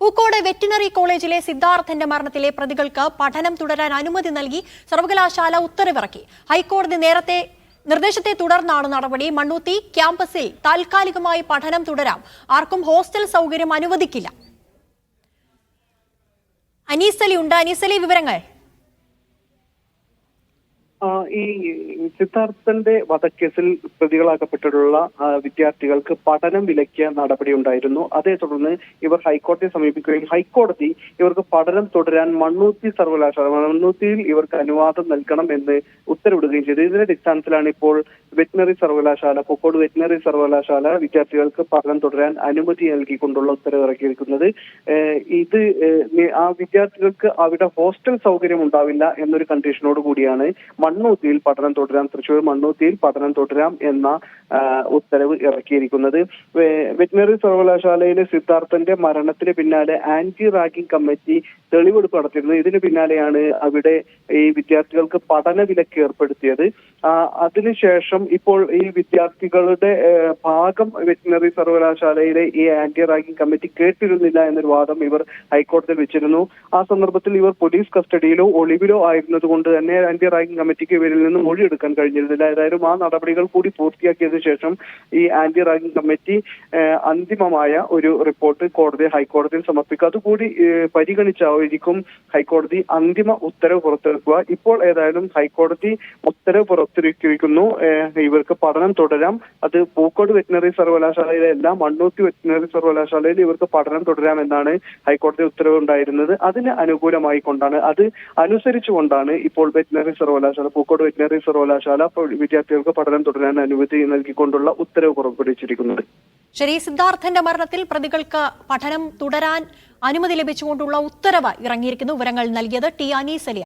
Pookode veterinary കോളേജിലെ സിദ്ധാർത്ഥന്റെ മരണത്തിലെ പ്രതികൾക്ക് പഠനം തുടരാൻ അനുമതി നൽകി സർവകലാശാല ഉത്തരവിറക്കി. ഹൈക്കോടതി നേരത്തെ നിർദ്ദേശത്തെ തുടർന്നാണ് നടപടി. മണ്ണൂത്തി ക്യാമ്പസിൽ താൽക്കാലികമായി പഠനം തുടരാം. ആർക്കും ഹോസ്റ്റൽ സൗകര്യം അനുവദിക്കില്ല. അനീസലി ഉണ്ട്. അനീസലി, വിവരങ്ങൾ. ഈ സിദ്ധാർത്ഥന്റെ വധക്കേസിൽ പ്രതികളാക്കപ്പെട്ടിട്ടുള്ള വിദ്യാർത്ഥികൾക്ക് പഠനം വിലക്കിയ നടപടി ഉണ്ടായിരുന്നു. അതേ തുടർന്ന് ഇവർ ഹൈക്കോടതിയെ സമീപിക്കുകയും ഹൈക്കോടതി ഇവർക്ക് പഠനം തുടരാൻ മണ്ണൂത്തിയിൽ ഇവർക്ക് അനുവാദം നൽകണം എന്ന് ഉത്തരവിടുകയും ചെയ്തു. ഇതിന്റെ അടിസ്ഥാനത്തിലാണ് ഇപ്പോൾ പൂക്കോട് വെറ്റിനറി സർവകലാശാല വിദ്യാർത്ഥികൾക്ക് പഠനം തുടരാൻ അനുമതി നൽകിക്കൊണ്ടുള്ള ഉത്തരവ് ഇറക്കിയിരിക്കുന്നത്. ഇത് ആ വിദ്യാർത്ഥികൾക്ക് അവിടെ ഹോസ്റ്റൽ സൗകര്യം ഉണ്ടാവില്ല എന്നൊരു കണ്ടീഷനോട് കൂടിയാണ് തൃശൂർ മണ്ണൂത്തിയിൽ പഠനം തുടരാം എന്ന ഉത്തരവ് ഇറക്കിയിരിക്കുന്നത്. വെറ്റിനറി സർവകലാശാലയിലെ സിദ്ധാർത്ഥന്റെ മരണത്തിന് പിന്നാലെ ആന്റി റാഗിംഗ് കമ്മിറ്റി തെളിവെടുപ്പ് നടത്തിയിരുന്നത്. ഇതിന് പിന്നാലെയാണ് അവിടെ ഈ വിദ്യാർത്ഥികൾക്ക് പഠന വിലക്ക് ഏർപ്പെടുത്തിയത്. അതിനുശേഷം ഇപ്പോൾ ഈ വിദ്യാർത്ഥികളുടെ ഭാഗം വെറ്റിനറി സർവകലാശാലയിലെ ഈ ആന്റി റാഗിംഗ് കമ്മിറ്റി കേട്ടിരുന്നില്ല എന്നൊരു വാദം ഇവർ ഹൈക്കോടതിയിൽ വെച്ചിരുന്നു. ആ സന്ദർഭത്തിൽ ഇവർ പോലീസ് കസ്റ്റഡിയിലോ ഒളിവിലോ ആയിരുന്നത് കൊണ്ട് തന്നെ ആന്റി റാഗിംഗ് കമ്മിറ്റിക്ക് ഇവരിൽ നിന്ന് മൊഴിയെടുക്കാൻ കഴിഞ്ഞിരുന്നില്ല. ഏതായാലും ആ നടപടികൾ കൂടി പൂർത്തിയാക്കിയതിനു ശേഷം ഈ ആന്റി റാഗിംഗ് കമ്മിറ്റി അന്തിമമായ ഒരു റിപ്പോർട്ട് ഹൈക്കോടതിയിൽ സമർപ്പിക്കുക. അതുകൂടി പരിഗണിച്ചായിരിക്കും ഹൈക്കോടതി അന്തിമ ഉത്തരവ് പുറത്തിറക്കുക. ഇപ്പോൾ ഏതായാലും ഹൈക്കോടതി ഉത്തരവ് പുറത്തിറക്കിയിരിക്കുന്നു. ഇവർക്ക് പഠനം തുടരാം. അത് പൂക്കോട് വെറ്റിനറി സർവകലാശാലയിലെ അല്ല, മണ്ണൂത്തി വെറ്റിനറി സർവകലാശാലയിൽ ഇവർക്ക് പഠനം തുടരാമെന്നാണ് ഹൈക്കോടതി ഉത്തരവ് ഉണ്ടായിരുന്നത്. അതിന് അനുകൂലമായി കൊണ്ടാണ്, അത് അനുസരിച്ചുകൊണ്ടാണ് ഇപ്പോൾ പൂക്കോട് വെറ്റിനറി സർവകലാശാല വിദ്യാർത്ഥികൾക്ക് പഠനം തുടരാൻ അനുമതി നൽകിക്കൊണ്ടുള്ള ഉത്തരവ് പുറപ്പെടുവിച്ചിരിക്കുന്നത്. ശരി, സിദ്ധാർത്ഥന്റെ മരണത്തിൽ പ്രതികൾക്ക് പഠനം തുടരാൻ അനുമതി ലഭിച്ചുകൊണ്ടുള്ള ഉത്തരവ് ഇറങ്ങിയിരിക്കുന്നു. വിവരങ്ങൾ നൽകിയത് ടി അനീസലി.